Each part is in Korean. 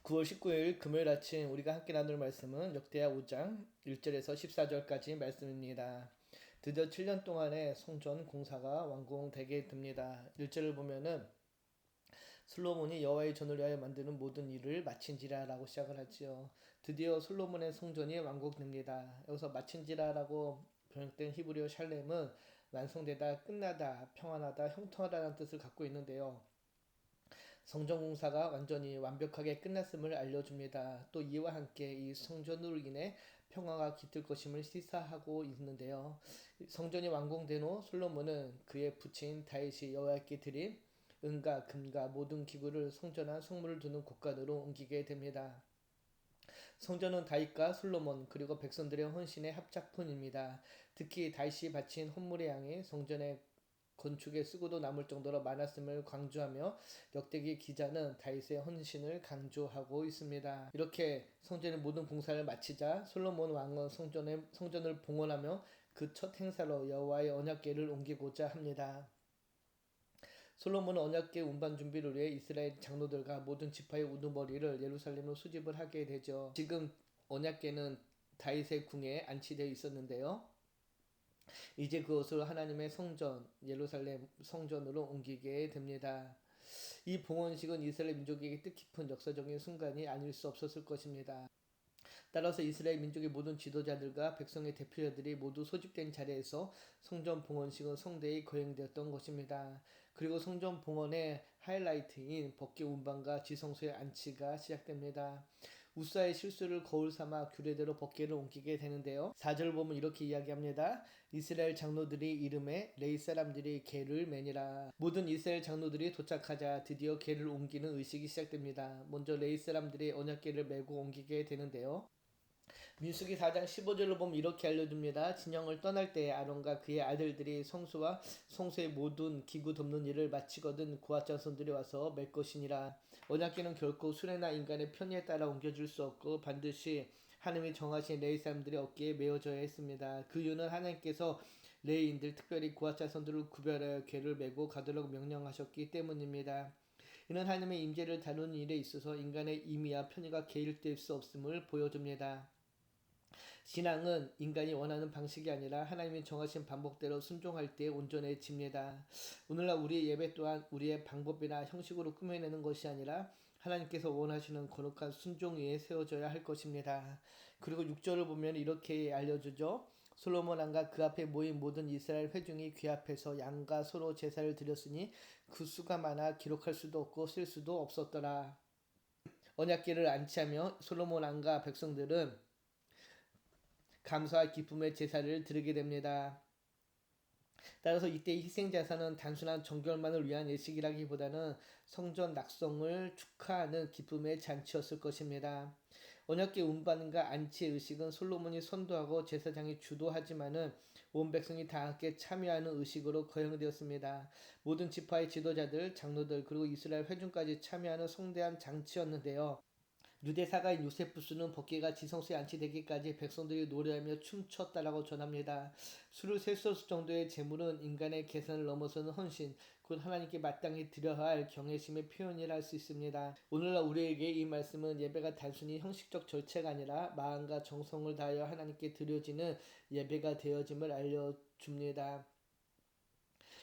9월 19일 금요일 아침 우리가 함께 나눌 말씀은 역대하 5장 1절에서 14절까지 말씀입니다. 드디어 7년 동안의 성전 공사가 완공되게 됩니다. 1절을 보면은 솔로몬이 여호와의 전을 위하여 만드는 모든 일을 마친지라라고 시작을 하지요. 드디어 솔로몬의 성전이 완공됩니다. 여기서 마친지라라고 번역된 히브리어 샬렘은 완성되다, 끝나다, 평안하다, 형통하다는 뜻을 갖고 있는데요. 성전 공사가 완전히 완벽하게 끝났음을 알려줍니다. 또 이와 함께 이 성전으로 인해 평화가 깃들 것임을 시사하고 있는데요. 성전이 완공된 후 솔로몬은 그의 부친 다윗이 여호와께 드린 은과 금과 모든 기구를 성전 안 성물을 두는 곳간으로 옮기게 됩니다. 성전은 다윗과 솔로몬 그리고 백성들의 헌신의 합작품입니다. 특히 다윗이 바친 헌물의 양이 성전의 건축에 쓰고도 남을 정도로 많았음을 강조하며 역대기 기자는 다윗의 헌신을 강조하고 있습니다. 이렇게 성전의 모든 공사를 마치자 솔로몬 왕은 성전을 봉헌하며 그 첫 행사로 여호와의 언약궤를 옮기고자 합니다. 솔로몬은 언약궤 운반 준비를 위해 이스라엘 장로들과 모든 지파의 우두머리를 예루살렘으로 수집을 하게 되죠. 지금 언약궤는 다윗의 궁에 안치되어 있었는데요. 이제 그것을 하나님의 성전, 예루살렘 성전으로 옮기게 됩니다. 이 봉헌식은 이스라엘 민족에게 뜻깊은 역사적인 순간이 아닐 수 없었을 것입니다. 따라서 이스라엘 민족의 모든 지도자들과 백성의 대표자들이 모두 소집된 자리에서 성전 봉헌식은 성대히 거행되었던 것입니다. 그리고 성전 봉헌의 하이라이트인 법궤 운반과 지성소의 안치가 시작됩니다. 우사의 실수를 거울 삼아 규례대로 법궤를 옮기게 되는데요. 4절 보면 이렇게 이야기합니다. 이스라엘 장로들이 이름에 레위 사람들이 궤를 매니라. 모든 이스라엘 장로들이 도착하자 드디어 궤를 옮기는 의식이 시작됩니다. 먼저 레위 사람들이 언약궤를 메고 옮기게 되는데요. 민수기 4장 15절로 보면 이렇게 알려줍니다. 진영을 떠날 때 아론과 그의 아들들이 성소와 성소의 모든 기구 덮는 일을 마치거든 고앗 자손들이 와서 맬 것이니라. 언약궤는 결코 수레나 인간의 편의에 따라 옮겨줄 수 없고 반드시 하나님이 정하신 레위 사람들의 어깨에 메어져야 했습니다. 그 이유는 하나님께서 레위인들 특별히 고앗 자손들을 구별하여 궤를 메고 가도록 명령하셨기 때문입니다. 이는 하나님의 임재를 다루는 일에 있어서 인간의 임의와 편의가 개일될 수 없음을 보여줍니다. 신앙은 인간이 원하는 방식이 아니라 하나님이 정하신 방법대로 순종할 때 온전해집니다. 오늘날 우리의 예배 또한 우리의 방법이나 형식으로 꾸며내는 것이 아니라 하나님께서 원하시는 거룩한 순종 위에 세워져야 할 것입니다. 그리고 6절을 보면 이렇게 알려주죠. 솔로몬 왕과 그 앞에 모인 모든 이스라엘 회중이 귀 앞에서 양과 소로 제사를 드렸으니 그 수가 많아 기록할 수도 없고 쓸 수도 없었더라. 언약궤를 안치하며 솔로몬 왕과 백성들은 감사와 기쁨의 제사를 드리게 됩니다. 따라서 이때 희생제사는 단순한 정결만을 위한 예식이라기보다는 성전 낙성을 축하하는 기쁨의 잔치였을 것입니다. 언약궤 운반과 안치의 의식은 솔로몬이 선도하고 제사장이 주도하지만은 온 백성이 다 함께 참여하는 의식으로 거행되었습니다. 모든 지파의 지도자들, 장로들 그리고 이스라엘 회중까지 참여하는 성대한 장치였는데요. 유대 사가인 요세푸스는 법궤가 지성소에 안치되기까지 백성들이 노래하며 춤췄다라고 전합니다. 수를 셀 수 없을 정도의 재물은 인간의 계산을 넘어서는 헌신, 곧 하나님께 마땅히 드려야 할 경외심의 표현이라 할 수 있습니다. 오늘날 우리에게 이 말씀은 예배가 단순히 형식적 절차가 아니라 마음과 정성을 다하여 하나님께 드려지는 예배가 되어짐을 알려줍니다.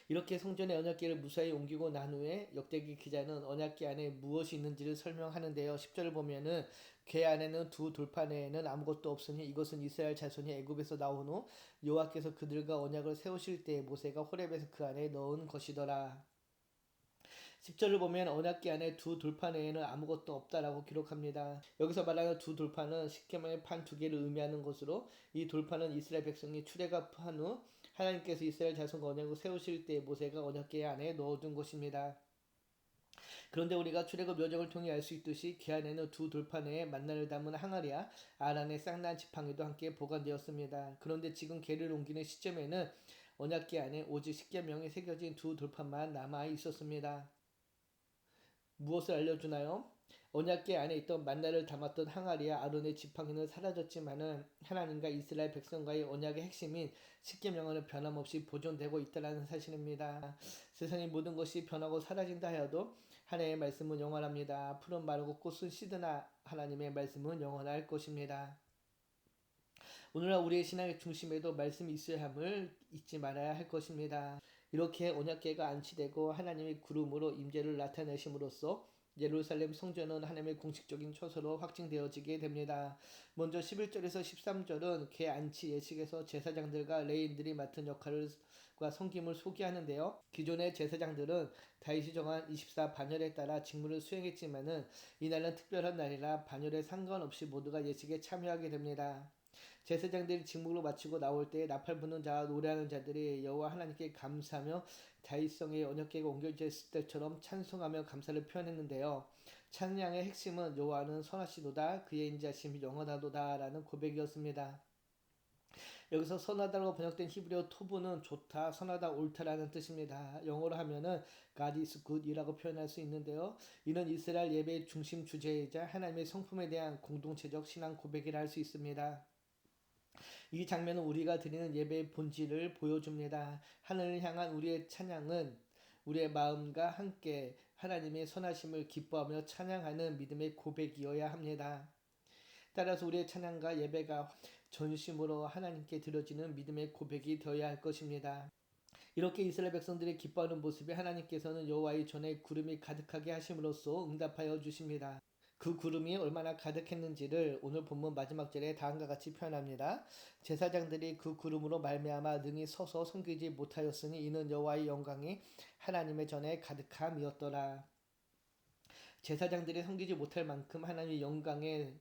이렇게 성전의 언약궤를 무사히 옮기고 난 후에 역대기 기자는 언약궤 안에 무엇이 있는지를 설명하는데요. 10절을 보면은 궤 안에는 두 돌판에는 아무것도 없으니 이것은 이스라엘 자손이 애굽에서 나온 후 여호와께서 그들과 언약을 세우실 때 모세가 호렙에서 그 안에 넣은 것이더라. 10절을 보면 언약궤 안에 두 돌판에는 아무것도 없다라고 기록합니다. 여기서 말하는 두 돌판은 십계명의 판 두 개를 의미하는 것으로 이 돌판은 이스라엘 백성이 출애굽한 후 하나님께서 이스라엘 자손과 언약을 세우실 때 모세가 언약궤 안에 넣어둔 것입니다. 그런데 우리가 출애굽 여정을 통해 알 수 있듯이 궤 안에는 두 돌판에 만나를 담은 항아리와 아란의 쌍난 지팡이도 함께 보관되었습니다. 그런데 지금 궤를 옮기는 시점에는 언약궤 안에 오직 십계명이 새겨진 두 돌판만 남아 있었습니다. 무엇을 알려주나요? 언약궤 안에 있던 만나를 담았던 항아리와 아론의 지팡이는 사라졌지만은 하나님과 이스라엘 백성과의 언약의 핵심인 십계명은 변함없이 보존되고 있다는 사실입니다. 세상의 모든 것이 변하고 사라진다 하여도 하나님의 말씀은 영원합니다. 풀은 마르고 꽃은 시드나 하나님의 말씀은 영원할 것입니다. 오늘날 우리의 신앙의 중심에도 말씀이 있어야 함을 잊지 말아야 할 것입니다. 이렇게 언약궤가 안치되고 하나님의 구름으로 임재를 나타내심으로써 예루살렘 성전은 하나님의 공식적인 처소로 확증되어지게 됩니다. 먼저 11절에서 13절은 궤 안치 예식에서 제사장들과 레위인들이 맡은 역할과 섬김을 소개하는데요. 기존의 제사장들은 다윗이 정한 24 반열에 따라 직무를 수행했지만은 이날은 특별한 날이라 반열에 상관없이 모두가 예식에 참여하게 됩니다. 제사장들이 직무를 마치고 나올 때 나팔 부는 자와 노래하는 자들이 여호와 하나님께 감사하며 다윗성의 언약궤가 옮겨졌을 때처럼 찬송하며 감사를 표현했는데요. 찬양의 핵심은 여호와는 선하시도다 그의 인자심이 영원하도다 라는 고백이었습니다. 여기서 선하다로 번역된 히브리어 토브는 좋다, 선하다, 옳다라는 뜻입니다. 영어로 하면은 God is good이라고 표현할 수 있는데요. 이는 이스라엘 예배의 중심 주제이자 하나님의 성품에 대한 공동체적 신앙 고백이라 할 수 있습니다. 이 장면은 우리가 드리는 예배의 본질을 보여줍니다. 하늘을 향한 우리의 찬양은 우리의 마음과 함께 하나님의 선하심을 기뻐하며 찬양하는 믿음의 고백이어야 합니다. 따라서 우리의 찬양과 예배가 전심으로 하나님께 드려지는 믿음의 고백이 되어야 할 것입니다. 이렇게 이스라엘 백성들이 기뻐하는 모습에 하나님께서는 여호와의 전에 구름이 가득하게 하심으로써 응답하여 주십니다. 그 구름이 얼마나 가득했는지를 오늘 본문 마지막 절에 다음과 같이 표현합니다. 제사장들이 그 구름으로 말미암아 능히 서서 섬기지 못하였으니 이는 여호와의 영광이 하나님의 전에 가득함이었더라. 제사장들이 섬기지 못할 만큼 하나님의 영광의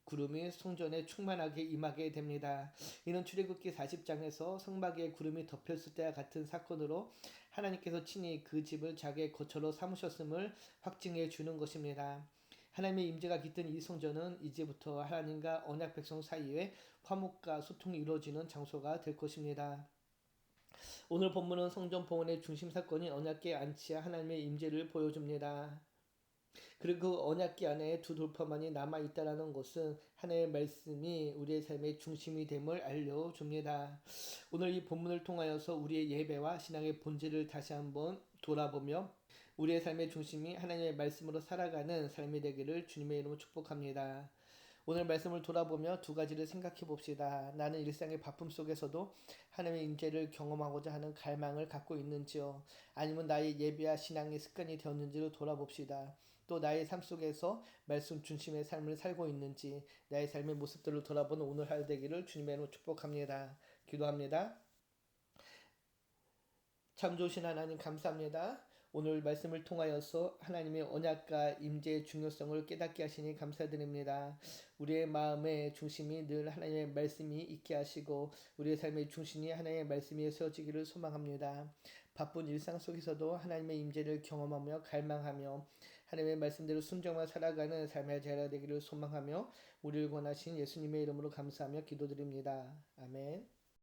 구름이 성전에 충만하게 임하게 됩니다. 이는 출애굽기 40장에서 성막에 구름이 덮였을 때와 같은 사건으로 하나님께서 친히 그 집을 자기의 거처로 삼으셨음을 확증해 주는 것입니다. 하나님의 임재가 깃든 이 성전은 이제부터 하나님과 언약 백성 사이에 화목과 소통이 이루어지는 장소가 될 것입니다. 오늘 본문은 성전 봉헌의 중심 사건인 언약궤 안치와 하나님의 임재를 보여줍니다. 그리고 그 언약궤 안에 두 돌파만이 남아있다라는 것은 하나님의 말씀이 우리의 삶의 중심이 됨을 알려줍니다. 오늘 이 본문을 통하여서 우리의 예배와 신앙의 본질을 다시 한번 돌아보며 우리의 삶의 중심이 하나님의 말씀으로 살아가는 삶이 되기를 주님의 이름으로 축복합니다. 오늘 말씀을 돌아보며 두 가지를 생각해 봅시다. 나는 일상의 바쁨 속에서도 하나님의 임재를 경험하고자 하는 갈망을 갖고 있는지요? 아니면 나의 예배와 신앙의 습관이 되었는지를 돌아봅시다. 또 나의 삶 속에서 말씀 중심의 삶을 살고 있는지 나의 삶의 모습들을 돌아보는 오늘 하루 되기를 주님의 이름으로 축복합니다. 기도합니다. 참 좋으신 하나님 감사합니다. 오늘 말씀을 통하여서 하나님의 언약과 임재의 중요성을 깨닫게 하시니 감사드립니다. 우리의 마음의 중심이 늘 하나님의 말씀이 있게 하시고 우리의 삶의 중심이 하나님의 말씀에 세워지기를 소망합니다. 바쁜 일상 속에서도 하나님의 임재를 경험하며 갈망하며 하나님의 말씀대로 순종하며 살아가는 삶의 자가 되기를 소망하며 우리를 권하신 예수님의 이름으로 감사하며 기도드립니다. 아멘.